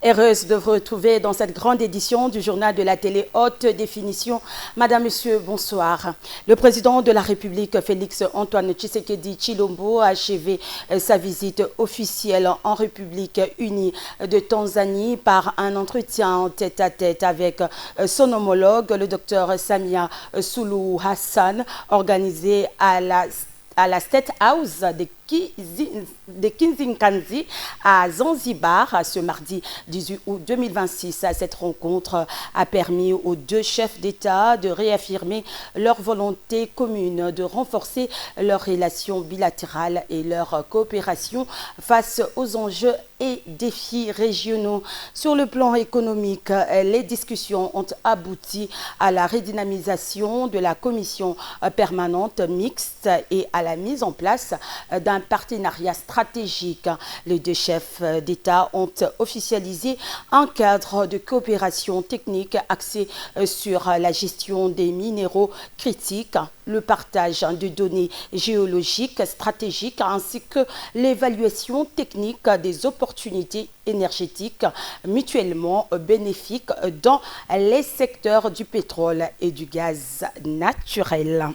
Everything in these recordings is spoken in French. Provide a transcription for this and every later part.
Heureuse de vous retrouver dans cette grande édition du journal de la télé haute définition. Madame, Monsieur, bonsoir. Le président de la République, Félix Antoine Tshisekedi Tshilombo, a achevé sa visite officielle en République unie de Tanzanie par un entretien en tête-à-tête avec son homologue, le docteur Samia Suluhu Hassan, organisé à la State House de Kinzinkanzi à Zanzibar ce mardi 18 août 2026. Cette rencontre a permis aux deux chefs d'État de réaffirmer leur volonté commune de renforcer leurs relations bilatérales et leur coopération face aux enjeux et défis régionaux. Sur le plan économique, les discussions ont abouti à la redynamisation de la commission permanente mixte et à la mise en place d'un partenariat stratégique. Les deux chefs d'État ont officialisé un cadre de coopération technique axé sur la gestion des minéraux critiques, le partage de données géologiques stratégiques ainsi que l'évaluation technique des opportunités énergétiques mutuellement bénéfiques dans les secteurs du pétrole et du gaz naturel.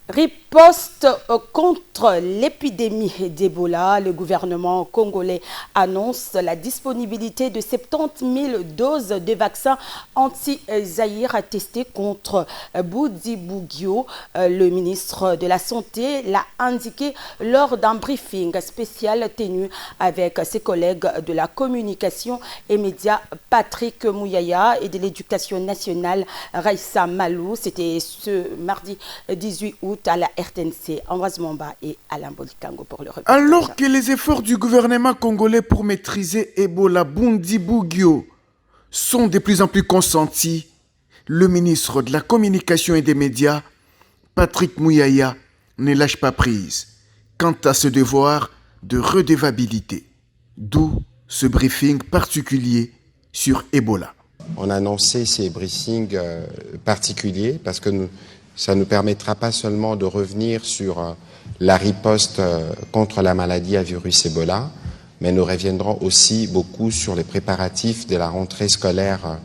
Riposte contre l'épidémie d'Ebola, le gouvernement congolais annonce la disponibilité de 70 000 doses de vaccins anti-Zaïre testés contre Bundibugyo. Le ministre de la Santé l'a indiqué lors d'un briefing spécial tenu avec ses collègues de la communication et médias Patrick Mouyaya et de l'éducation nationale Raissa Malou. C'était ce mardi 18 août à la RTNC, Ambroise Mamba et Alain Bolikango pour le reportage. Alors que les efforts du gouvernement congolais pour maîtriser Ebola Bundibugyo sont de plus en plus consentis, le ministre de la Communication et des Médias, Patrick Mouyaya, ne lâche pas prise quant à ce devoir de redevabilité. D'où ce briefing particulier sur Ebola. On a annoncé ces briefings particuliers parce que ça nous permettra pas seulement de revenir sur la riposte contre la maladie à virus Ebola, mais nous reviendrons aussi beaucoup sur les préparatifs de la rentrée scolaire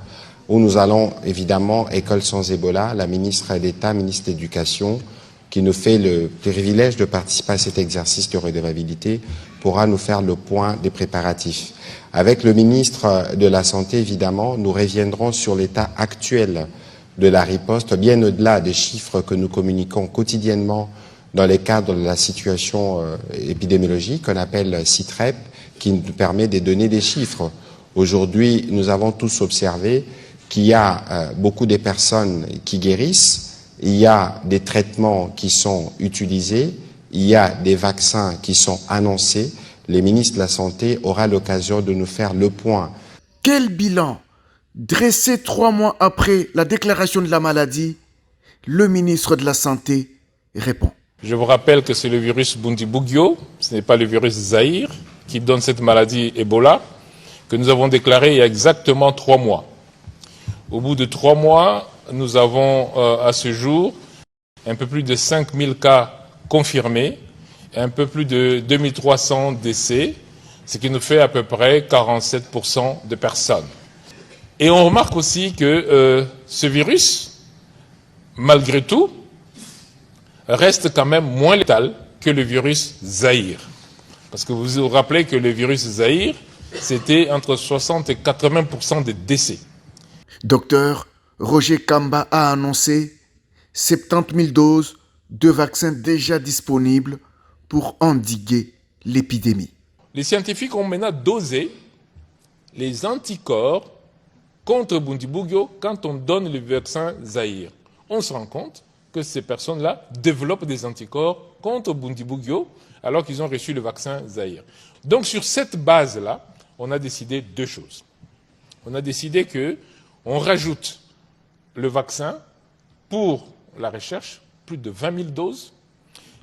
où nous allons évidemment, École sans Ebola, la ministre d'État, ministre de l'Éducation, qui nous fait le privilège de participer à cet exercice de redevabilité, pourra nous faire le point des préparatifs. Avec le ministre de la Santé, évidemment, nous reviendrons sur l'état actuel de la riposte, bien au-delà des chiffres que nous communiquons quotidiennement dans le cadre de la situation épidémiologique qu'on appelle CITREP, qui nous permet de donner des chiffres. Aujourd'hui, nous avons tous observé qu'il y a beaucoup de personnes qui guérissent, il y a des traitements qui sont utilisés, il y a des vaccins qui sont annoncés. Le ministre de la Santé aura l'occasion de nous faire le point. Quel bilan dressé 3 mois après la déclaration de la maladie, le ministre de la Santé répond. Je vous rappelle que c'est le virus Bundibugyo, ce n'est pas le virus Zaïre, qui donne cette maladie Ebola, que nous avons déclaré il y a exactement 3 mois. Au bout de 3 mois, nous avons à ce jour un peu plus de 5000 cas confirmés, et un peu plus de 2300 décès, ce qui nous fait à peu près 47% de personnes. Et on remarque aussi que ce virus, malgré tout, reste quand même moins létal que le virus Zaïre. Parce que vous vous rappelez que le virus Zaïre, c'était entre 60 et 80% des décès. Docteur Roger Kamba a annoncé 70 000 doses de vaccins déjà disponibles pour endiguer l'épidémie. Les scientifiques ont maintenant dosé les anticorps contre Bundibugyo quand on donne le vaccin Zaïre. On se rend compte que ces personnes-là développent des anticorps contre Bundibugyo alors qu'ils ont reçu le vaccin Zaïre. Donc sur cette base-là, on a décidé 2 choses. On a décidé qu'on rajoute le vaccin pour la recherche, plus de 20 000 doses,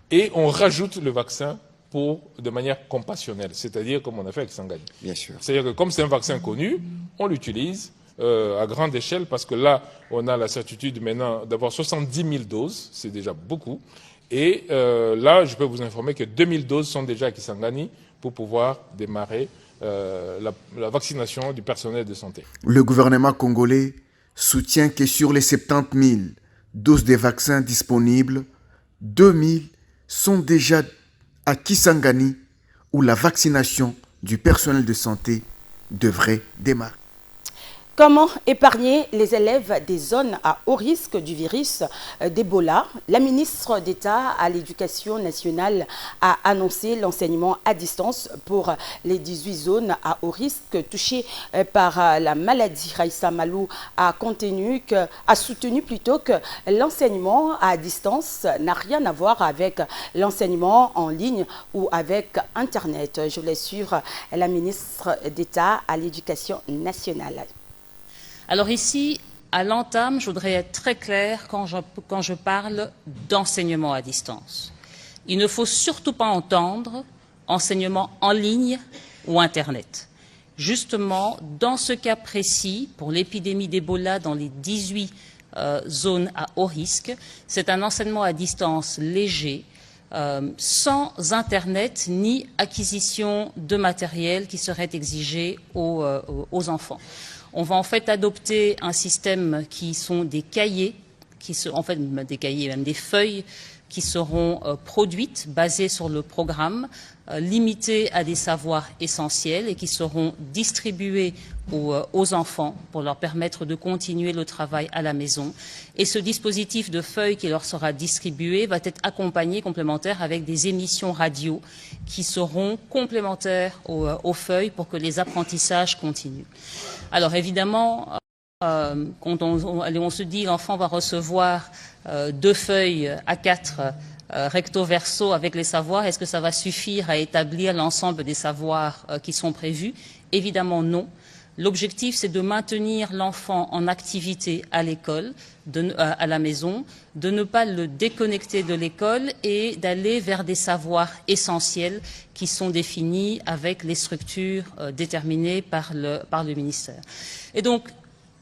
et on rajoute le vaccin de manière compassionnelle, c'est-à-dire comme on a fait avec Sangani. Bien sûr. C'est-à-dire que comme c'est un vaccin connu, on l'utilise à grande échelle parce que là, on a la certitude maintenant d'avoir 70 000 doses, c'est déjà beaucoup, Et là, je peux vous informer que 2000 doses sont déjà à Kisangani pour pouvoir démarrer la vaccination du personnel de santé. Le gouvernement congolais soutient que sur les 70 000 doses de vaccins disponibles, 2000 sont déjà à Kisangani où la vaccination du personnel de santé devrait démarrer. Comment épargner les élèves des zones à haut risque du virus d'Ebola? La ministre d'État à l'Éducation nationale a annoncé l'enseignement à distance pour les 18 zones à haut risque touchées par la maladie. Raissa Malou a soutenu plutôt que l'enseignement à distance n'a rien à voir avec l'enseignement en ligne ou avec Internet. Je voulais suivre la ministre d'État à l'Éducation nationale. Alors ici, à l'entame, je voudrais être très claire quand je parle d'enseignement à distance. Il ne faut surtout pas entendre enseignement en ligne ou Internet. Justement, dans ce cas précis, pour l'épidémie d'Ebola dans les 18 zones à haut risque, c'est un enseignement à distance léger, sans Internet ni acquisition de matériel qui serait exigé aux enfants. On va en fait adopter un système qui sont des cahiers, des cahiers, même des feuilles qui seront produites, basées sur le programme, limitées à des savoirs essentiels et qui seront distribués aux enfants pour leur permettre de continuer le travail à la maison. Et ce dispositif de feuilles qui leur sera distribué va être accompagné, complémentaire, avec des émissions radio qui seront complémentaires aux feuilles pour que les apprentissages continuent. Alors évidemment, quand on se dit l'enfant va recevoir 2 feuilles A4 recto verso avec les savoirs, est-ce que ça va suffire à établir l'ensemble des savoirs qui sont prévus? Évidemment non. L'objectif, c'est de maintenir l'enfant en activité à l'école, à la maison, de ne pas le déconnecter de l'école et d'aller vers des savoirs essentiels qui sont définis avec les structures déterminées par le ministère. Et donc,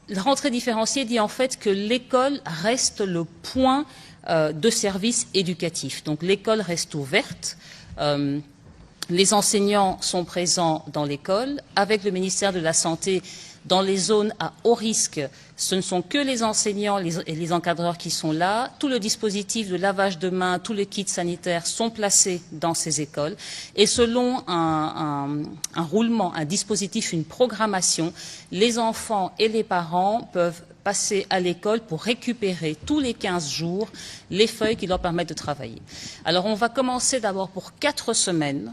la rentrée différenciée dit en fait que l'école reste le point de service éducatif. Donc, l'école reste ouverte. Les enseignants sont présents dans l'école. Avec le ministère de la Santé, dans les zones à haut risque, ce ne sont que les enseignants et les encadreurs qui sont là. Tout le dispositif de lavage de mains, tous les kits sanitaires sont placés dans ces écoles. Et selon un roulement, un dispositif, une programmation, les enfants et les parents peuvent passer à l'école pour récupérer tous les 15 jours les feuilles qui leur permettent de travailler. Alors on va commencer d'abord pour 4 semaines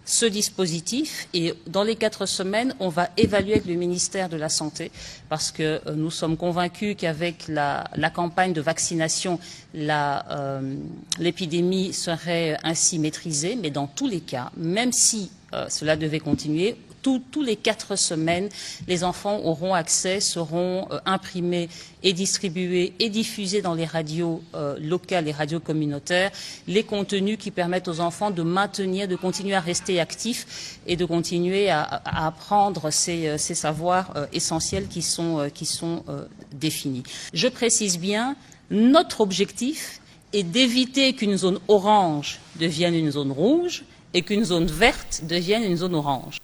ce dispositif et dans les 4 semaines, on va évaluer avec le ministère de la Santé parce que nous sommes convaincus qu'avec la campagne de vaccination, l'épidémie serait ainsi maîtrisée. Mais dans tous les cas, même si cela devait continuer, tous les 4 semaines, les enfants auront accès, seront imprimés et distribués et diffusés dans les radios locales, les radios communautaires, les contenus qui permettent aux enfants de continuer à rester actifs et de continuer à apprendre ces savoirs essentiels qui sont définis. Je précise bien, notre objectif est d'éviter qu'une zone orange devienne une zone rouge et qu'une zone verte devienne une zone orange.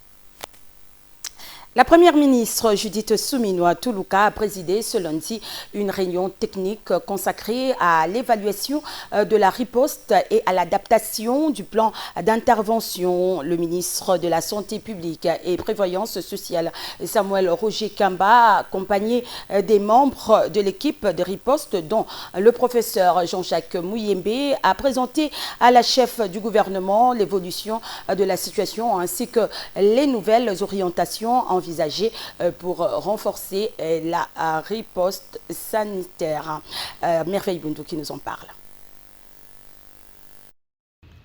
La première ministre Judith Suminwa Tuluka a présidé ce lundi une réunion technique consacrée à l'évaluation de la riposte et à l'adaptation du plan d'intervention. Le ministre de la Santé publique et Prévoyance sociale, Samuel Roger Kamba, accompagné des membres de l'équipe de riposte, dont le professeur Jean-Jacques Mouyembe, a présenté à la chef du gouvernement l'évolution de la situation ainsi que les nouvelles orientations envisagées pour renforcer la riposte sanitaire. Merveille Bundu qui nous en parle.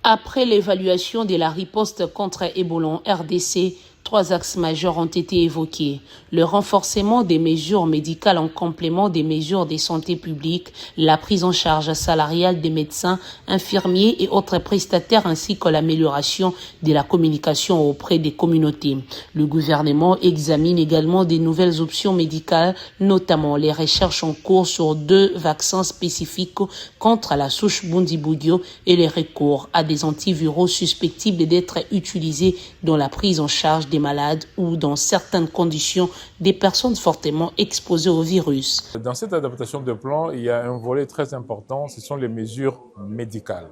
Après l'évaluation de la riposte contre Ebola en RDC, 3 axes majeurs ont été évoqués. Le renforcement des mesures médicales en complément des mesures de santé publique, la prise en charge salariale des médecins, infirmiers et autres prestataires ainsi que l'amélioration de la communication auprès des communautés. Le gouvernement examine également des nouvelles options médicales, notamment les recherches en cours sur 2 vaccins spécifiques contre la souche Bundibugyo et les recours à des antiviraux susceptibles d'être utilisés dans la prise en charge des malades ou dans certaines conditions des personnes fortement exposées au virus. Dans cette adaptation de plan, il y a un volet très important, ce sont les mesures médicales.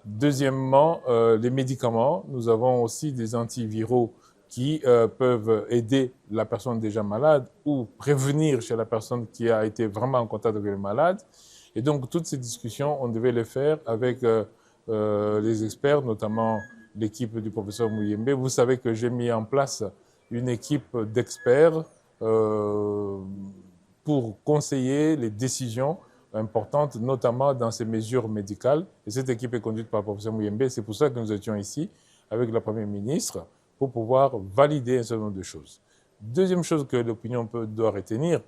Deuxièmement, les médicaments. Nous avons aussi des antiviraux qui peuvent aider la personne déjà malade ou prévenir chez la personne qui a été vraiment en contact avec le malade. Et donc, toutes ces discussions, on devait les faire avec les experts, notamment l'équipe du professeur Mouyembe. Vous savez que j'ai mis en place une équipe d'experts pour conseiller les décisions importantes, notamment dans ces mesures médicales. Et cette équipe est conduite par le professeur Mouyembe. C'est pour ça que nous étions ici avec la Première ministre pour pouvoir valider un certain nombre de choses. Deuxième chose que l'opinion doit retenir,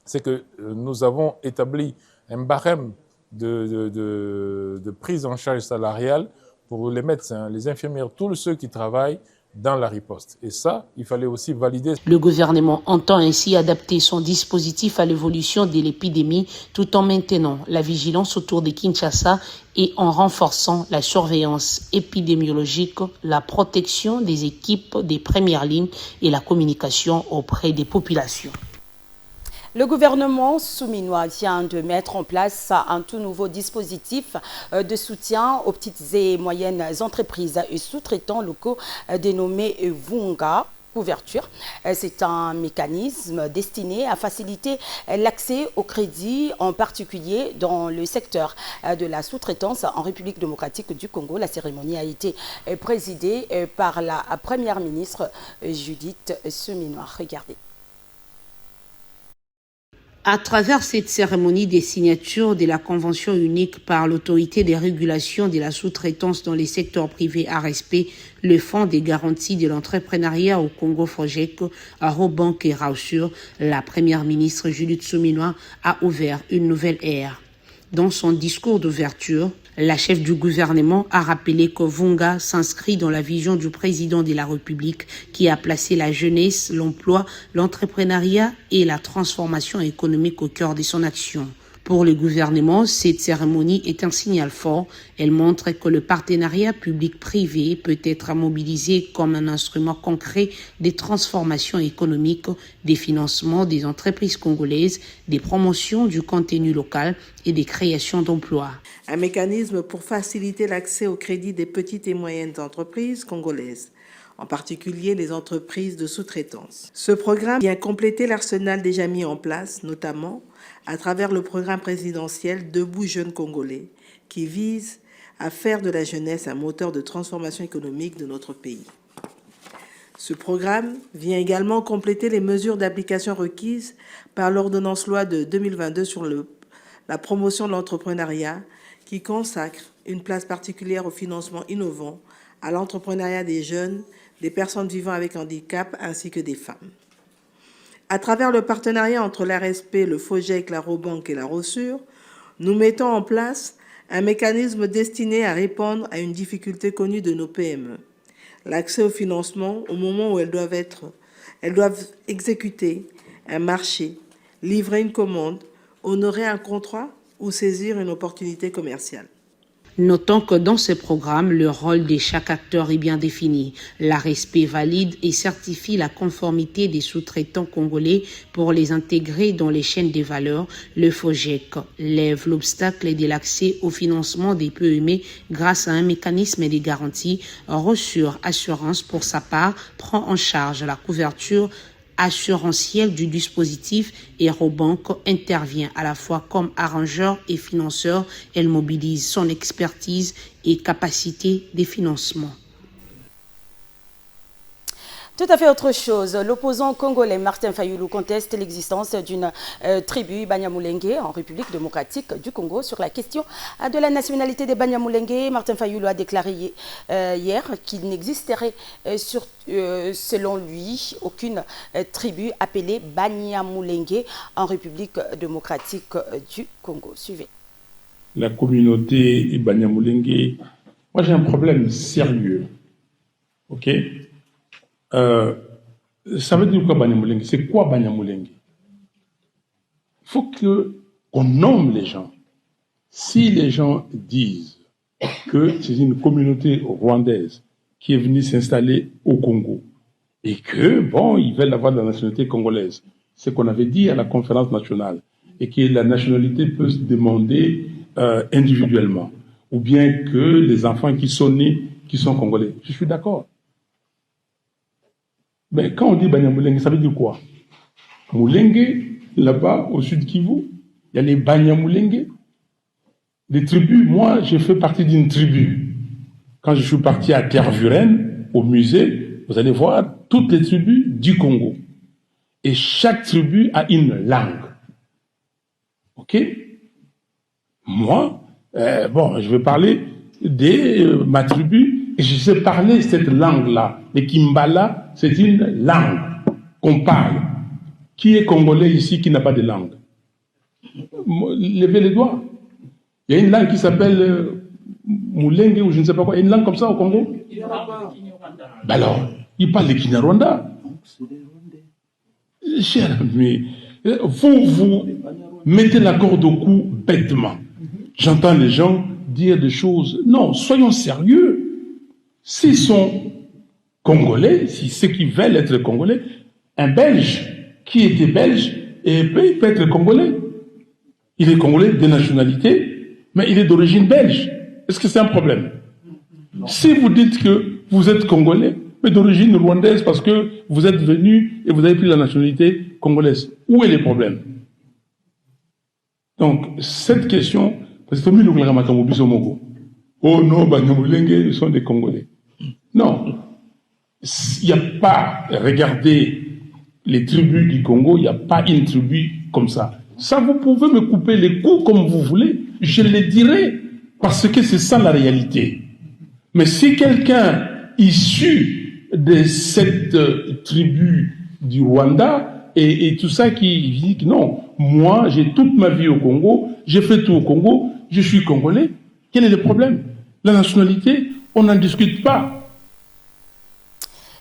c'est que nous avons établi un barème de prise en charge salariale pour les médecins, les infirmières, tous ceux qui travaillent dans la riposte. Et ça, il fallait aussi valider. Le gouvernement entend ainsi adapter son dispositif à l'évolution de l'épidémie tout en maintenant la vigilance autour de Kinshasa et en renforçant la surveillance épidémiologique, la protection des équipes des premières lignes et la communication auprès des populations. Le gouvernement souminois vient de mettre en place un tout nouveau dispositif de soutien aux petites et moyennes entreprises et sous-traitants locaux dénommé Vunga Couverture. C'est un mécanisme destiné à faciliter l'accès au crédit, en particulier dans le secteur de la sous-traitance en République démocratique du Congo. La cérémonie a été présidée par la Première ministre Judith Suminwa. Regardez. À travers cette cérémonie des signatures de la convention unique par l'autorité des régulations de la sous-traitance dans les secteurs privés à respect, le Fonds des garanties de l'entrepreneuriat au Congo FOGEC, à Robank et Rausur, la première ministre Judith Suminwa a ouvert une nouvelle ère. Dans son discours d'ouverture, la chef du gouvernement a rappelé que Vunga s'inscrit dans la vision du président de la République qui a placé la jeunesse, l'emploi, l'entrepreneuriat et la transformation économique au cœur de son action. Pour le gouvernement, cette cérémonie est un signal fort. Elle montre que le partenariat public-privé peut être mobilisé comme un instrument concret des transformations économiques, des financements des entreprises congolaises, des promotions du contenu local et des créations d'emplois. Un mécanisme pour faciliter l'accès au crédit des petites et moyennes entreprises congolaises, en particulier les entreprises de sous-traitance. Ce programme vient compléter l'arsenal déjà mis en place, notamment à travers le programme présidentiel Debout Jeunes Congolais, qui vise à faire de la jeunesse un moteur de transformation économique de notre pays. Ce programme vient également compléter les mesures d'application requises par l'ordonnance loi de 2022 sur la promotion de l'entrepreneuriat, qui consacre une place particulière au financement innovant, à l'entrepreneuriat des jeunes, des personnes vivant avec handicap ainsi que des femmes. À travers le partenariat entre l'ARSP, le FOGEC, la Robank et la Rossure, nous mettons en place un mécanisme destiné à répondre à une difficulté connue de nos PME. L'accès au financement au moment où elles doivent exécuter un marché, livrer une commande, honorer un contrat ou saisir une opportunité commerciale. Notons que dans ce programme, le rôle de chaque acteur est bien défini. L'ARSP valide et certifie la conformité des sous-traitants congolais pour les intégrer dans les chaînes de valeur. Le FOGEC lève l'obstacle de l'accès au financement des PME grâce à un mécanisme de garantie. Rossure Assurance, pour sa part, prend en charge la couverture assurantielle du dispositif et Robank intervient à la fois comme arrangeur et financeur. Elle mobilise son expertise et capacité de financement. Tout à fait autre chose. L'opposant congolais Martin Fayulu conteste l'existence d'une tribu Banyamulenge en République démocratique du Congo. Sur la question de la nationalité des Banyamulenge, Martin Fayulu a déclaré hier qu'il n'existerait selon lui aucune tribu appelée Banyamulenge en République démocratique du Congo. Suivez. La communauté Banyamulenge, moi j'ai un problème sérieux. Ok? Ça veut dire quoi Banyamulenge? C'est quoi Banyamulenge? Il faut qu'on nomme les gens. Si les gens disent que c'est une communauté rwandaise qui est venue s'installer au Congo et que, bon, ils veulent avoir la nationalité congolaise, c'est qu'on avait dit à la conférence nationale, et que la nationalité peut se demander individuellement, ou bien que les enfants qui sont nés, qui sont congolais. Je suis d'accord. Mais quand on dit Banyamulenge, ça veut dire quoi? Mulenge, là-bas, au sud Kivu, il y a les Banyamulenge. Les tribus, moi, j'ai fait partie d'une tribu. Quand je suis parti à Tervuren, au musée, vous allez voir toutes les tribus du Congo. Et chaque tribu a une langue. Ok? Moi, je vais parler de ma tribu, et je sais parler cette langue-là. Le Kimbala, c'est une langue qu'on parle. Qui est congolais ici qui n'a pas de langue? Levez les doigts. Il y a une langue qui s'appelle Mulenge ou je ne sais pas quoi. Il y a une langue comme ça au Congo? Ben alors, il parle de Kinyarwanda. Cher ami, vous mettez la corde au cou bêtement. J'entends les gens dire des choses. Non, soyons sérieux. S'ils sont congolais, si ceux qui veulent être congolais, un Belge qui était belge, il peut être congolais. Il est congolais de nationalité, mais il est d'origine belge. Est-ce que c'est un problème? Si vous dites que vous êtes congolais, mais d'origine rwandaise parce que vous êtes venu et vous avez pris la nationalité congolaise, où est le problème? Donc, cette question, parce que oh non, Banyamulenge, ils sont des Congolais. Non. Il n'y a pas, regardez les tribus du Congo, il n'y a pas une tribu comme ça. Ça, vous pouvez me couper les coups comme vous voulez, je le dirai, parce que c'est ça la réalité. Mais si quelqu'un issu de cette tribu du Rwanda et tout ça qui dit que non, moi j'ai toute ma vie au Congo, j'ai fait tout au Congo, je suis congolais, quel est le problème? La nationalité, on n'en discute pas.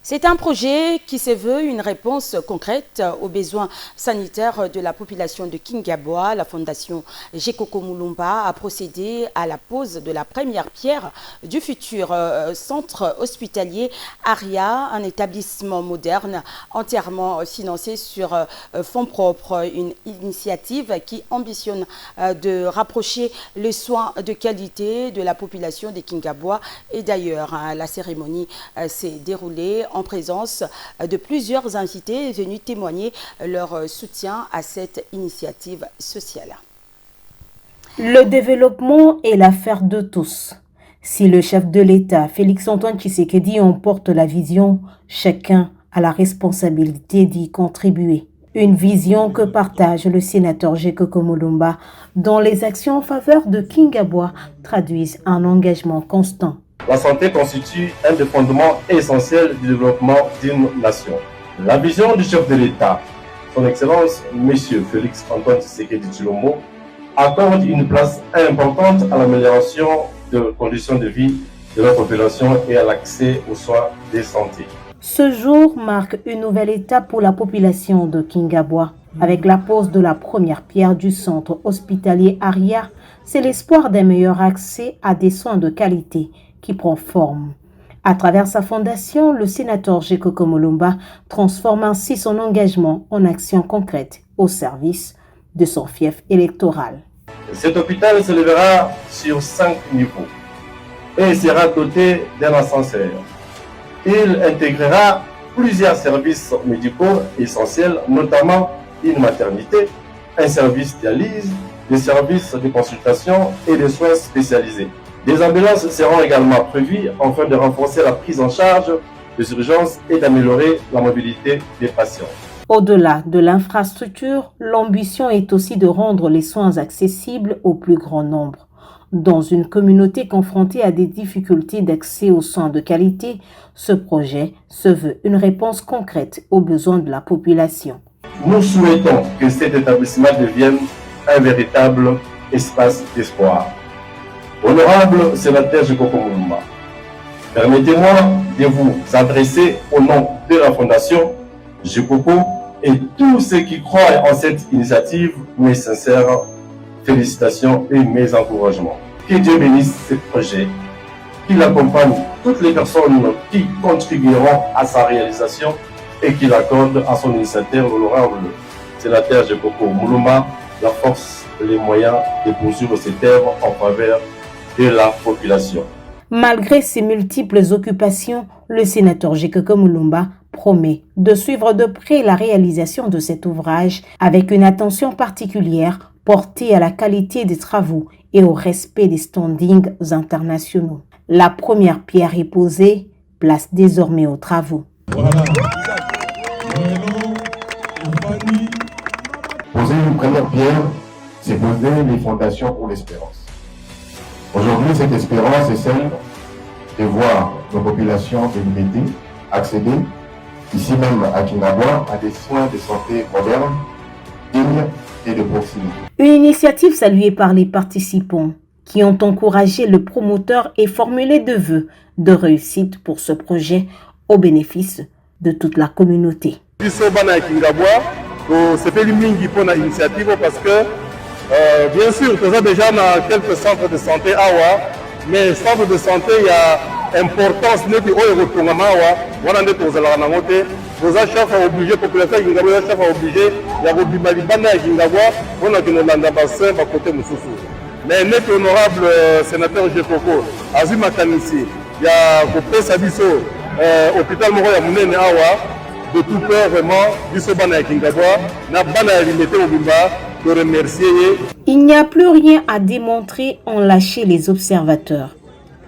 C'est un projet qui se veut une réponse concrète aux besoins sanitaires de la population de Kingabwa. La fondation Gekoko Mulumba a procédé à la pose de la première pierre du futur centre hospitalier Aria, un établissement moderne entièrement financé sur fonds propres. Une initiative qui ambitionne de rapprocher les soins de qualité de la population de Kingabwa. Et d'ailleurs, la cérémonie s'est déroulée en présence de plusieurs invités venus témoigner leur soutien à cette initiative sociale. Le développement est l'affaire de tous. Si le chef de l'État, Félix-Antoine Tshisekedi, emporte la vision, chacun a la responsabilité d'y contribuer. Une vision que partage le sénateur Gekoko Mulumba, dont les actions en faveur de Kingabwa traduisent un engagement constant. La santé constitue un des fondements essentiels du développement d'une nation. La vision du chef de l'État, son Excellence, M. Félix-Antoine Tshisekedi Tshilombo, accorde une place importante à l'amélioration des conditions de vie de la population et à l'accès aux soins de santé. Ce jour marque une nouvelle étape pour la population de Kingabwa. Avec la pose de la première pierre du centre hospitalier Aria, c'est l'espoir d'un meilleur accès à des soins de qualité qui prend forme. À travers sa fondation, le sénateur Gekoko Mulumba transforme ainsi son engagement en action concrète au service de son fief électoral. Cet hôpital s'élèvera sur 5 niveaux et sera doté d'un ascenseur. Il intégrera plusieurs services médicaux essentiels, notamment une maternité, un service de dialyse, des services de consultation et des soins spécialisés. Des ambulances seront également prévues afin de renforcer la prise en charge les urgences et d'améliorer la mobilité des patients. Au-delà de l'infrastructure, l'ambition est aussi de rendre les soins accessibles au plus grand nombre. Dans une communauté confrontée à des difficultés d'accès aux soins de qualité, ce projet se veut une réponse concrète aux besoins de la population. Nous souhaitons que cet établissement devienne un véritable espace d'espoir. Honorable sénateur Jekoko Mulumba, permettez-moi de vous adresser au nom de la Fondation Jekoko et tous ceux qui croient en cette initiative mes sincères félicitations et mes encouragements. Que Dieu bénisse ce projet, qu'il accompagne toutes les personnes qui contribueront à sa réalisation et qu'il accorde à son initiateur, l'honorable sénateur Jekoko Mulumba, la force et les moyens de poursuivre cette œuvre en faveur de la population. Malgré ses multiples occupations, le sénateur Jekoko Mulumba promet de suivre de près la réalisation de cet ouvrage avec une attention particulière portée à la qualité des travaux et au respect des standings internationaux. La première pierre est posée, place désormais aux travaux. Voilà. Poser une première pierre, c'est poser les fondations pour l'espérance. Aujourd'hui, cette espérance est celle de voir nos populations délimitées accéder, ici même à Kingabwa, à des soins de santé modernes, dignes et de proximité. Une initiative saluée par les participants qui ont encouragé le promoteur et formulé de vœux de réussite pour ce projet au bénéfice de toute la communauté. C'est fait mingi pour l'initiative parce que bien sûr, nous avons déjà quelques centres de santé awa, mais centre de santé il y a importance ne qui oyo rotongama awa, wana nde tozala na ngote, boza chef obligé population Kingabwa chef obligé ya kobima libanda ya Kingabwa wana kinolanda bassin ba côté mususu. Mais net honorable sénateur Jekoko azima kanisi ya kopesa biso hôpital moko ya munene awa de tout cœur vraiment biso bana ya Kingabwa na bana ya limité obimba de remercier. Il n'y a plus rien à démontrer, ont lâché les observateurs.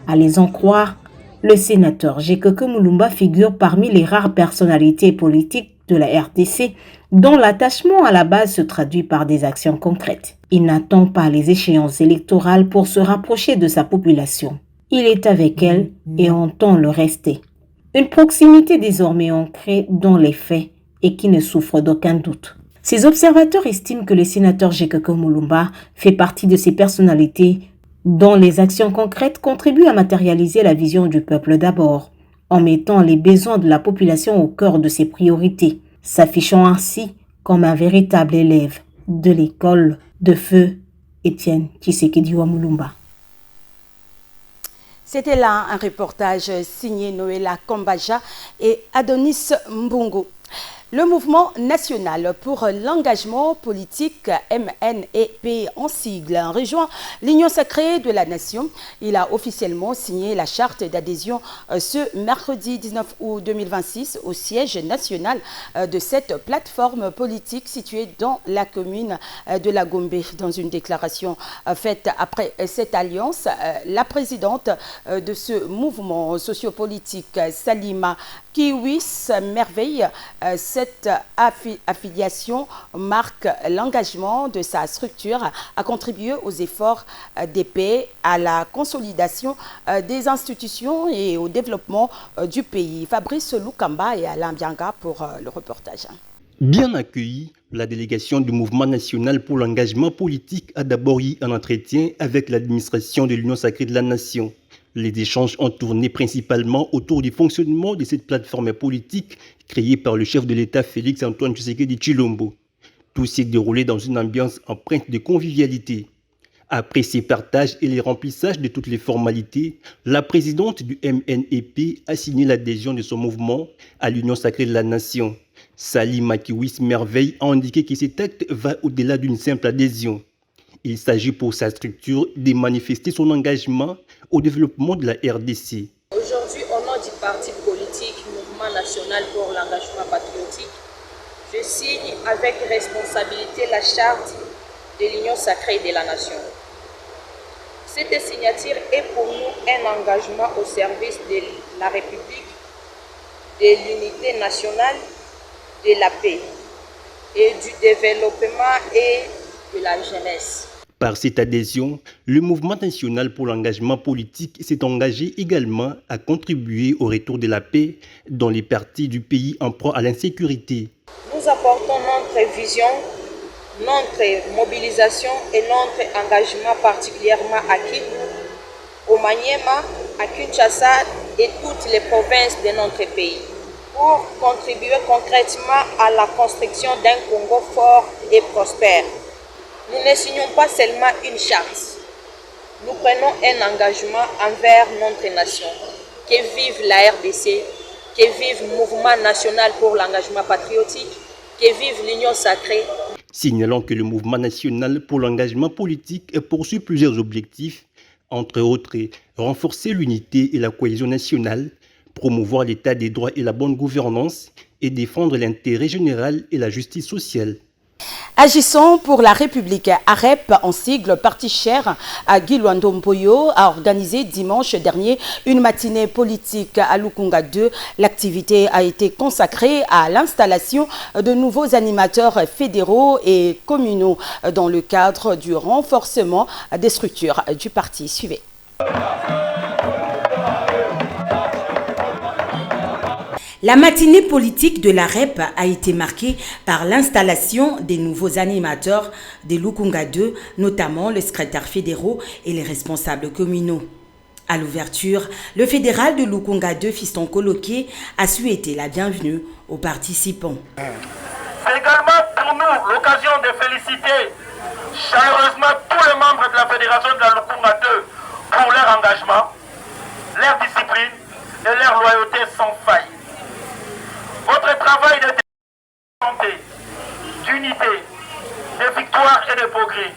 À les en croire, le sénateur Jekoko Mulumba figure parmi les rares personnalités politiques de la RDC dont l'attachement à la base se traduit par des actions concrètes. Il n'attend pas les échéances électorales pour se rapprocher de sa population. Il est avec elle et entend le rester. Une proximité désormais ancrée dans les faits et qui ne souffre d'aucun doute. Ces observateurs estiment que le sénateur Jekoko Mulumba fait partie de ces personnalités dont les actions concrètes contribuent à matérialiser la vision du peuple d'abord, en mettant les besoins de la population au cœur de ses priorités, s'affichant ainsi comme un véritable élève de l'école de feu Étienne Tshisekedi Mulumba. C'était là un reportage signé Noëlla Kambaja et Adonis Mbungo. Le mouvement national pour l'engagement politique MNEP en sigle rejoint l'Union sacrée de la nation. Il a officiellement signé la charte d'adhésion ce mercredi 19 août 2026 au siège national de cette plateforme politique située dans la commune de la Gombe. Dans une déclaration faite après cette alliance, la présidente de ce mouvement sociopolitique, Salima Kiwis Merveille, cette affiliation marque l'engagement de sa structure à contribuer aux efforts des paix, à la consolidation des institutions et au développement du pays. Fabrice Lukamba et Alain Bianga pour le reportage. Bien accueilli, la délégation du Mouvement national pour l'engagement politique a d'abord eu un entretien avec l'administration de l'Union sacrée de la nation. Les échanges ont tourné principalement autour du fonctionnement de cette plateforme politique créée par le chef de l'État Félix Antoine Tshisekedi Tshilombo. Tout s'est déroulé dans une ambiance empreinte de convivialité. Après ces partages et les remplissages de toutes les formalités, la présidente du MNEP a signé l'adhésion de son mouvement à l'Union sacrée de la nation. Salima Kiwis Merveille a indiqué que cet acte va au-delà d'une simple adhésion. Il s'agit pour sa structure de manifester son engagement au développement de la RDC. Aujourd'hui, au nom du parti politique Mouvement national pour l'engagement patriotique, je signe avec responsabilité la charte de l'Union sacrée de la nation. Cette signature est pour nous un engagement au service de la République de l'unité nationale, de la paix et du développement et de la jeunesse. Par cette adhésion, le Mouvement national pour l'engagement politique s'est engagé également à contribuer au retour de la paix dans les parties du pays en proie à l'insécurité. Nous apportons notre vision, notre mobilisation et notre engagement particulièrement à Kivu, au Maniema, à Kinshasa et toutes les provinces de notre pays pour contribuer concrètement à la construction d'un Congo fort et prospère. Nous ne signons pas seulement une charte, nous prenons un engagement envers notre nation. Que vive la RDC, que vive le Mouvement national pour l'engagement patriotique, que vive l'Union sacrée. Signalons que le Mouvement national pour l'engagement politique poursuit plusieurs objectifs, entre autres renforcer l'unité et la cohésion nationale, promouvoir l'état des droits et la bonne gouvernance et défendre l'intérêt général et la justice sociale. Agissons pour la République, AREP, en sigle parti cher à Guy Luando-Mboyo, a organisé dimanche dernier une matinée politique à Lukunga 2. L'activité a été consacrée à l'installation de nouveaux animateurs fédéraux et communaux dans le cadre du renforcement des structures du parti. Suivez. La matinée politique de la REP a été marquée par l'installation des nouveaux animateurs des Lukunga 2, notamment les secrétaires fédéraux et les responsables communaux. À l'ouverture, le fédéral de Lukunga 2, Fiston Koloké, a souhaité la bienvenue aux participants. C'est également pour nous l'occasion de féliciter chaleureusement tous les membres de la fédération de la Lukunga 2 pour leur engagement, leur discipline et leur loyauté sans faille. Votre travail de santé, d'unité, de victoire et de progrès.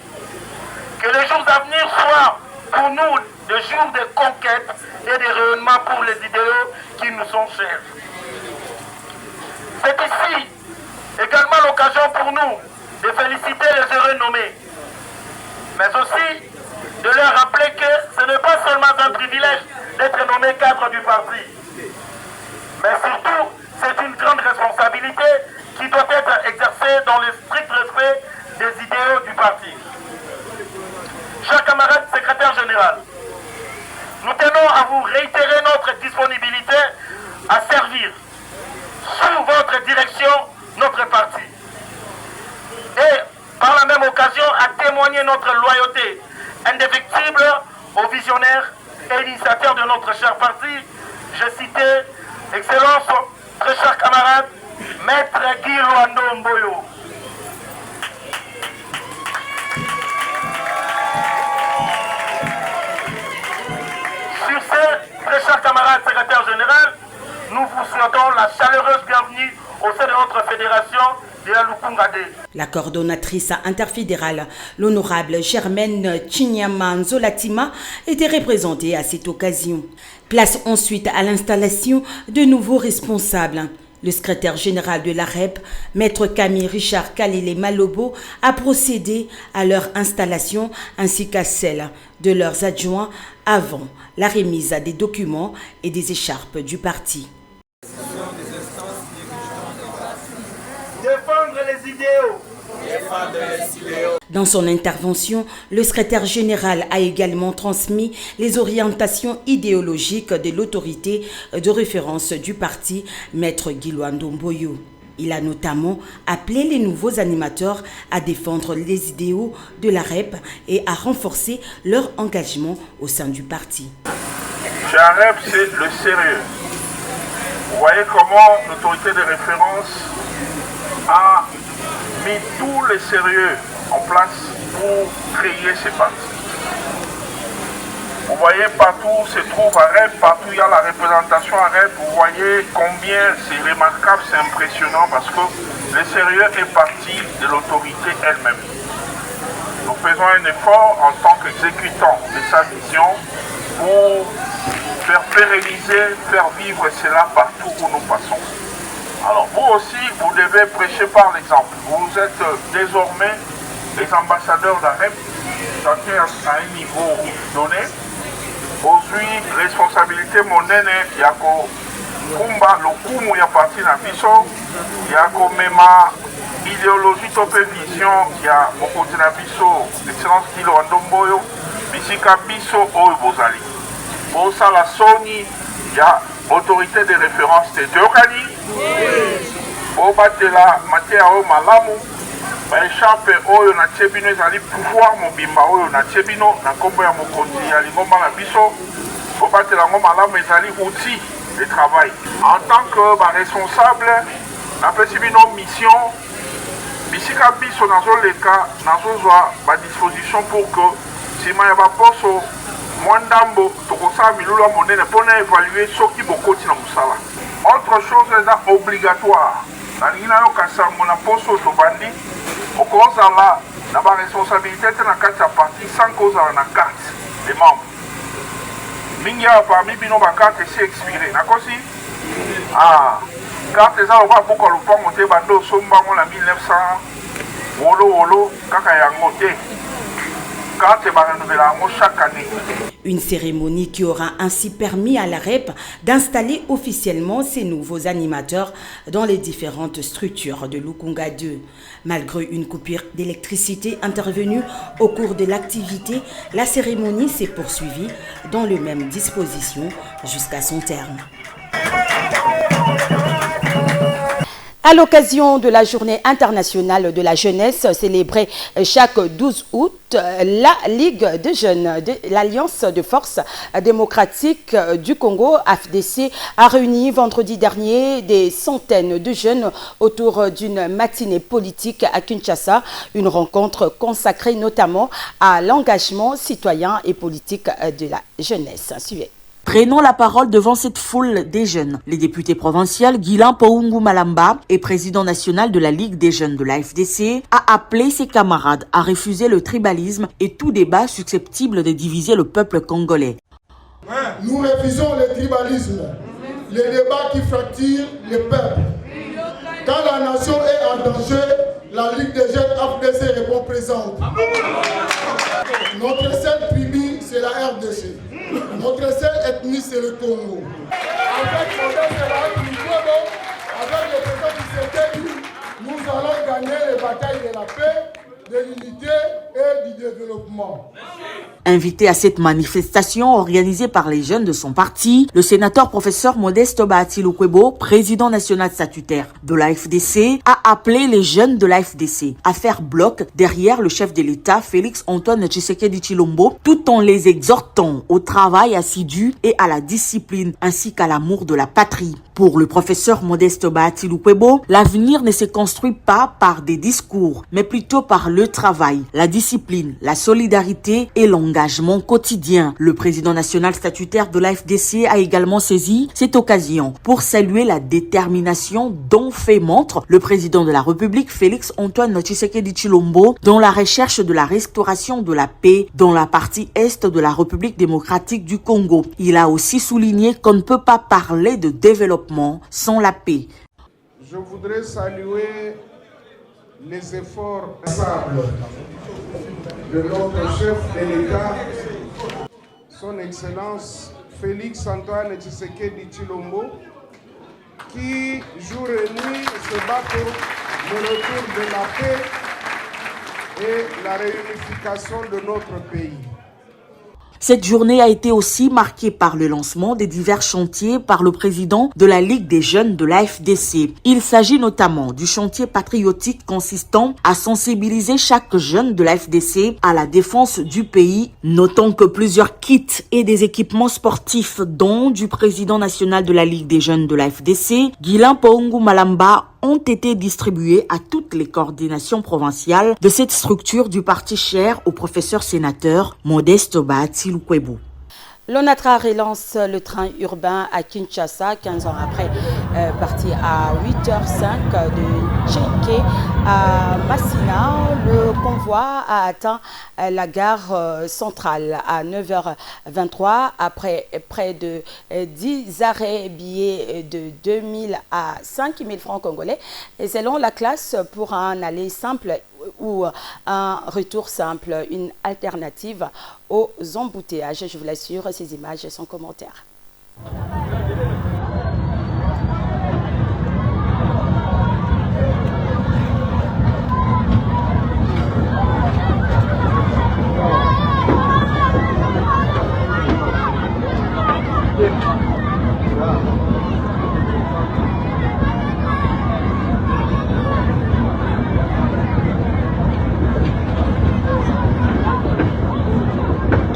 Que les jours à venir soient pour nous des jours de conquête et de rayonnement pour les idéaux qui nous sont chers. C'est ici également l'occasion pour nous de féliciter les heureux nommés, mais aussi de leur rappeler que ce n'est pas seulement un privilège d'être nommé cadre du parti, mais surtout c'est une grande responsabilité qui doit être exercée dans le strict respect des idéaux du parti. Chers camarades secrétaires généraux, nous tenons à vous réitérer notre disponibilité à servir sous votre direction notre parti. Et par la même occasion à témoigner notre loyauté indéfectible aux visionnaires et initiateurs de notre cher parti. Je citais Excellence, très chers camarades, Maître Guy Luando-Mboyo. Sur ce, très chers camarades secrétaires généraux, nous vous souhaitons la chaleureuse bienvenue au sein de notre fédération de la Lukunga 2. La coordonnatrice interfédérale, l'honorable Germaine Chinyama Nzolatima, était représentée à cette occasion. Place ensuite à l'installation de nouveaux responsables. Le secrétaire général de la REP, Maître Camille Richard Kalele Malobo, a procédé à leur installation ainsi qu'à celle de leurs adjoints avant la remise des documents et des écharpes du parti. Défendre les idéaux. Dans son intervention, le secrétaire général a également transmis les orientations idéologiques de l'autorité de référence du parti, Maître Guy Luando-Mboyo. Il a notamment appelé les nouveaux animateurs à défendre les idéaux de la REP et à renforcer leur engagement au sein du parti. Chez la REP, c'est le sérieux. Vous voyez comment l'autorité de référence a mis tout le sérieux en place pour créer ces partis. Vous voyez partout où se trouve à REP, partout il y a la représentation à REP, vous voyez combien c'est remarquable, c'est impressionnant parce que le sérieux est parti de l'autorité elle-même. Nous faisons un effort en tant qu'exécutants de sa vision pour faire pérenniser, faire vivre cela partout où nous passons. Alors vous aussi, vous devez prêcher par l'exemple. Vous êtes désormais les ambassadeurs d'AREP, chacun à un niveau donné. Aujourd'hui, responsabilité monnaie, Yako kumba lokumu ya parti na biso ya komema idéologie to pe vision ya mokonzi na biso excellence Kilo Ndomboyo bisika biso oyo bozali bosala soni ya autorité de référence te toyokani bobatela mateya oyo malamu baéchampe oyo natie bino ezali pouvoir mobimba oyo natie bino na nkombo ya mokonzi ya lingomba na biso bobatela yango malamu ezali outil de travail en tant que baresponsable napesi bino mission bisika biso nazoleka nazozwa badisposition pour que nsima ya baposo mwa ndambo tokosala milulu ya monene mpona évaluer soki bokoti na mosala autre chose eza obligatoire nalingi nayoka sango na poso tobandi okozala na baresponsabilité te na kati ya parti sans kozala na carte de membre mingi awa parmi bino bakarte esi expiré nakosi carte eza lokola buka lopango te bando osombango na 1900 wolo kaka yango te carte barenouvela yango chaque année. Une cérémonie qui aura ainsi permis à la REP d'installer officiellement ses nouveaux animateurs dans les différentes structures de Lukunga 2. Malgré une coupure d'électricité intervenue au cours de l'activité, la cérémonie s'est poursuivie dans les mêmes dispositions jusqu'à son terme. À l'occasion de la Journée internationale de la jeunesse célébrée chaque 12 août, la Ligue des jeunes de l'Alliance de forces démocratiques du Congo, AFDC, a réuni vendredi dernier des centaines de jeunes autour d'une matinée politique à Kinshasa, une rencontre consacrée notamment à l'engagement citoyen et politique de la jeunesse. Suivez. Prenons la parole devant cette foule des jeunes. Le député provincial Guilan Poungu Malamba et président national de la Ligue des jeunes de la FDC a appelé ses camarades à refuser le tribalisme et tout débat susceptible de diviser le peuple congolais. Nous refusons le tribalisme, les débats qui fracturent le peuple. Quand la nation est en danger, la Ligue des jeunes FDC répond présente. Notre seule tribu, c'est la RDC. Notre seule ethnie, c'est le Congo. Avec le président Tshisekedi, nous allons gagner les batailles de la paix, de l'unité et du développement. Invité à cette manifestation organisée par les jeunes de son parti, le sénateur professeur Modeste Bahati Lukwebo, président national statutaire de la FDC, a appelé les jeunes de la FDC à faire bloc derrière le chef de l'État, Félix Antoine Tshisekedi Tshilombo, tout en les exhortant au travail assidu et à la discipline ainsi qu'à l'amour de la patrie. Pour le professeur Modeste Bahati Lukwebo, l'avenir ne se construit pas par des discours, mais plutôt par le travail, la discipline, la solidarité et l'engagement quotidien. Le président national statutaire de la FDC a également saisi cette occasion pour saluer la détermination dont fait montre le président de la République, Félix Antoine Tshisekedi Tshilombo, dans la recherche de la restauration de la paix dans la partie est de la République démocratique du Congo. Il a aussi souligné qu'on ne peut pas parler de développement sans la paix. Je voudrais saluer les efforts de notre chef de l'État, son Excellence Félix Antoine Tshisekedi Tshilombo, qui jour et nuit se bat pour le retour de la paix et la réunification de notre pays. Cette journée a été aussi marquée par le lancement des divers chantiers par le président de la Ligue des jeunes de la FDC. Il s'agit notamment du chantier patriotique consistant à sensibiliser chaque jeune de la FDC à la défense du pays. Notons que plusieurs kits et des équipements sportifs, dont du président national de la Ligue des jeunes de la FDC, Guilan Poungu Malamba, ont été distribués à toutes les coordinations provinciales de cette structure du parti cher au professeur sénateur Modeste Bahati Lukwebo. L'ONATRA relance le train urbain à Kinshasa 15 ans après, parti à 8h05 de Tchéké à Massina. Le convoi a atteint la gare centrale à 9h23 après près de 10 arrêts, billets de 2 000 à 5 000 francs congolais. Et selon la classe, pour un aller simple ou un retour simple, une alternative aux embouteillages. Je vous l'assure, ces images sans commentaire.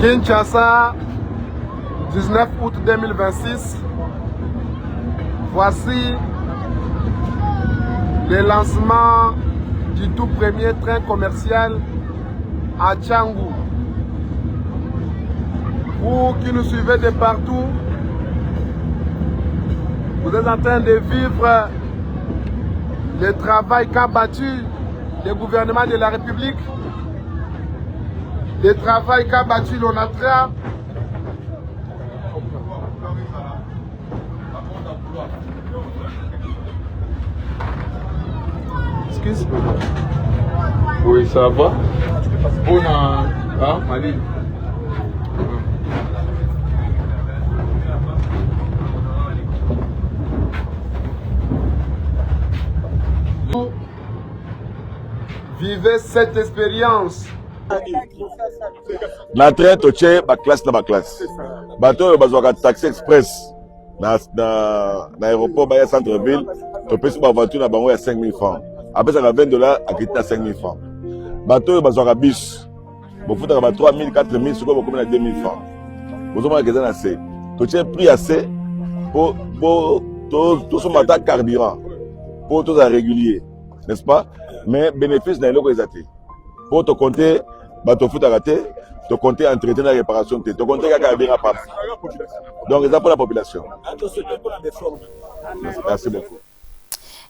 Kinshasa, 19 août 2026. Voici le lancement du tout premier train commercial à Tchangou. Vous qui nous suivez de partout, vous êtes en train de vivre le travail qu'a battu le gouvernement de la République, le travail qu'a battu l'ONATRA. Excuse. Oui, ça va. On a... Ah, Mali. Vivez cette expérience. Na train to tche ba classe na ba classe. Bato bazwaka taxi express na aéroport ba ya centre ville to pesi ba voiture na bango ya 5000 francs. Après ça va $20 à quitter à 5000 francs. Bato bazwaka bus. Bo futaka ba 3000 4000 siko bo komena 2000 francs. Bozo ma keza na C. To tche prix assez pour to so mata carburant. Pour tout ça régulier, n'est-ce pas? Mais bénéfice na eloko ezati. Pour te compter bato futaka te, te compter entretien la réparation te compter kaka bien pas. Donc c'est pour la population. Merci beaucoup.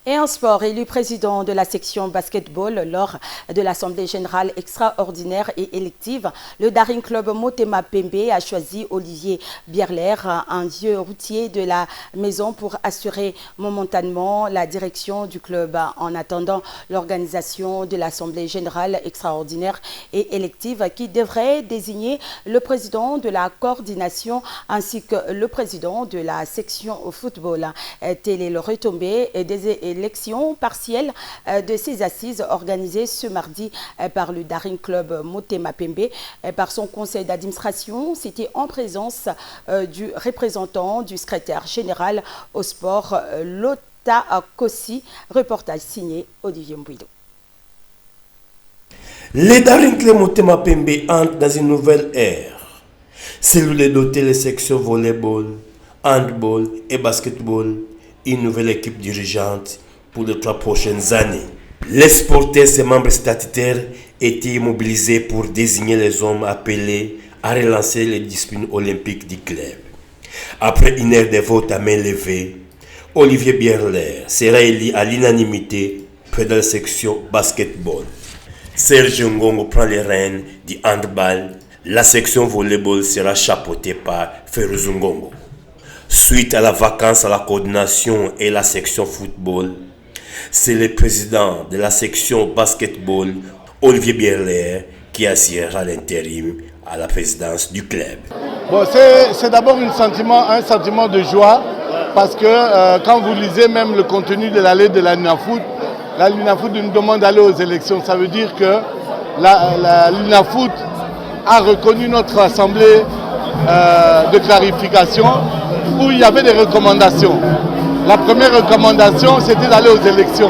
Et en sport, élu président de la section basketball lors de l'Assemblée générale extraordinaire et élective, le Daring Club Motema Pembe a choisi Olivier Bierler, un vieux routier de la maison, pour assurer momentanément la direction du club en attendant l'organisation de l'Assemblée générale extraordinaire et élective qui devrait désigner le président de la coordination ainsi que le président de la section football. Telle est le retombé des élections partielles de ces assises organisées ce mardi par le Daring Club Motema Pembe. Par son conseil d'administration, c'était en présence du représentant du secrétaire général au sport, Lota Kossi. Reportage signé Olivier Mbouido. Les Daring Club Motema Pembe entrent dans une nouvelle ère. Celle de doter les sections volleyball, handball et basketball, une nouvelle équipe dirigeante pour les 3 prochaines années. Les sportifs et membres statutaires étaient mobilisés pour désigner les hommes appelés à relancer les disciplines olympiques du club. Après une heure de vote à main levée, Olivier Bierler sera élu à l'unanimité près de la section basketball. Serge Ngongo prend les rênes du handball. La section volleyball sera chapeautée par Ferrouz Ngongo. Suite à la vacance à la coordination et la section football, c'est le président de la section basketball, Olivier Bierler, qui assurera l'intérim à la présidence du club. Bon, c'est d'abord un sentiment de joie, parce que quand vous lisez même le contenu de la lettre de la l'UNAFOOT nous demande d'aller aux élections. Ça veut dire que l'UNAFOOT a reconnu notre assemblée de clarification où il y avait des recommandations. La première recommandation, c'était d'aller aux élections.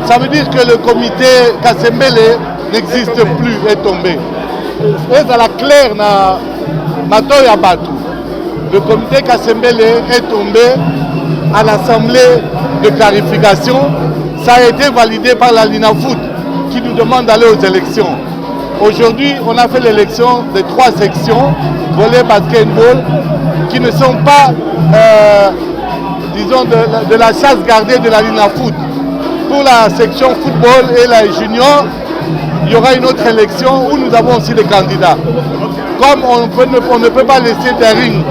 Ça veut dire que le comité Kasembele n'existe plus, est tombé. Et dans la claire, Matoya Batu, le comité Kasembele est tombé à l'assemblée de clarification. Ça a été validé par la LINAFOOT qui nous demande d'aller aux élections. Aujourd'hui, on a fait l'élection des 3 sections, volley, basketball, qui ne sont pas, disons, de la chasse gardée de la LINAFOOT. Pour la section football et la junior, il y aura une autre élection où nous avons aussi des candidats. Comme on ne peut pas laisser Daring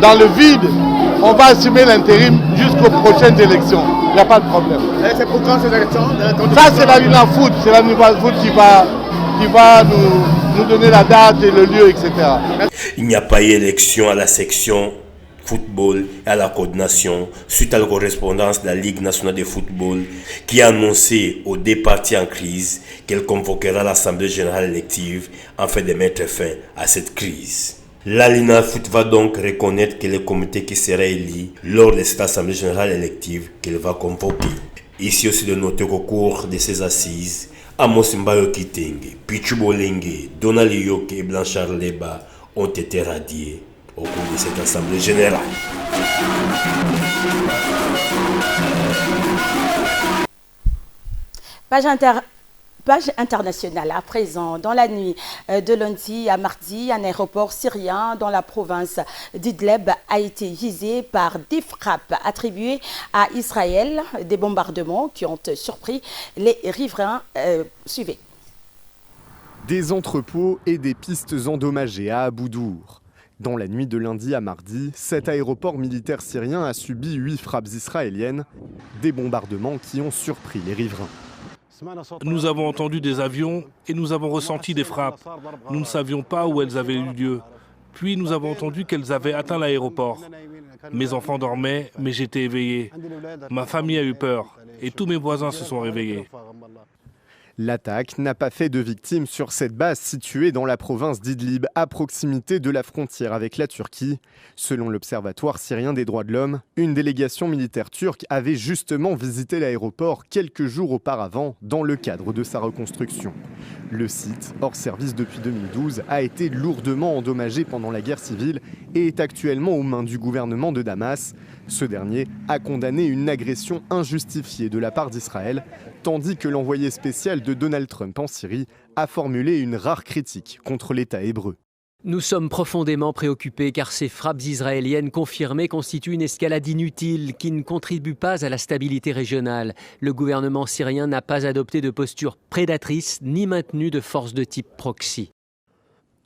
dans le vide, on va assumer l'intérim jusqu'aux prochaines élections. Il n'y a pas de problème. Et c'est pour quand ces élections? Ça, c'est la LINAFOOT. C'est la LINAFOOT qui va nous donner la date et le lieu, etc. Il n'y a pas eu élection à la section football et à la coordination suite à la correspondance de la Ligue nationale de football qui a annoncé aux 2 parties en crise qu'elle convoquera l'Assemblée générale élective afin de mettre fin à cette crise. La LINAFOOT va donc reconnaître que le comité qui sera élu lors de cette Assemblée générale élective qu'elle va convoquer. Ici aussi de noter qu'au cours de ces assises, Amos Mbayo Kitenge, Pichu Bolenge, Donald Yoke et Blanchard Leba ont été radiés au cours de cette assemblée générale. Page internationale à présent. Dans la nuit de lundi à mardi, un aéroport syrien dans la province d'Idlib a été visé par des frappes attribuées à Israël, des bombardements qui ont surpris les riverains. Suivez. Des entrepôts et des pistes endommagées à Aboudour. Dans la nuit de lundi à mardi, cet aéroport militaire syrien a subi 8 frappes israéliennes, des bombardements qui ont surpris les riverains. Nous avons entendu des avions et nous avons ressenti des frappes. Nous ne savions pas où elles avaient eu lieu. Puis nous avons entendu qu'elles avaient atteint l'aéroport. Mes enfants dormaient, mais j'étais éveillé. Ma famille a eu peur et tous mes voisins se sont réveillés. L'attaque n'a pas fait de victimes sur cette base située dans la province d'Idlib, à proximité de la frontière avec la Turquie. Selon l'Observatoire syrien des droits de l'homme, une délégation militaire turque avait justement visité l'aéroport quelques jours auparavant dans le cadre de sa reconstruction. Le site, hors service depuis 2012, a été lourdement endommagé pendant la guerre civile et est actuellement aux mains du gouvernement de Damas. Ce dernier a condamné une agression injustifiée de la part d'Israël, tandis que l'envoyé spécial de Donald Trump en Syrie a formulé une rare critique contre l'État hébreu. Nous sommes profondément préoccupés car ces frappes israéliennes confirmées constituent une escalade inutile qui ne contribue pas à la stabilité régionale. Le gouvernement syrien n'a pas adopté de posture prédatrice ni maintenu de forces de type proxy.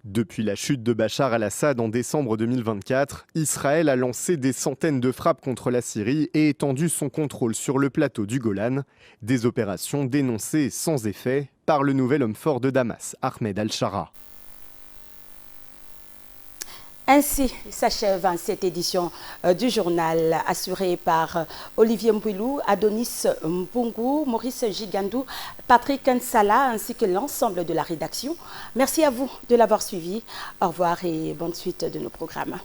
Depuis la chute de Bachar al-Assad en décembre 2024, Israël a lancé des centaines de frappes contre la Syrie et étendu son contrôle sur le plateau du Golan. Des opérations dénoncées sans effet par le nouvel homme fort de Damas, Ahmed al-Shara. Ainsi s'achève cette édition du journal assurée par Olivier Mpouilou, Adonis Mpungu, Maurice Gigandou, Patrick Nsala ainsi que l'ensemble de la rédaction. Merci à vous de l'avoir suivi. Au revoir et bonne suite de nos programmes.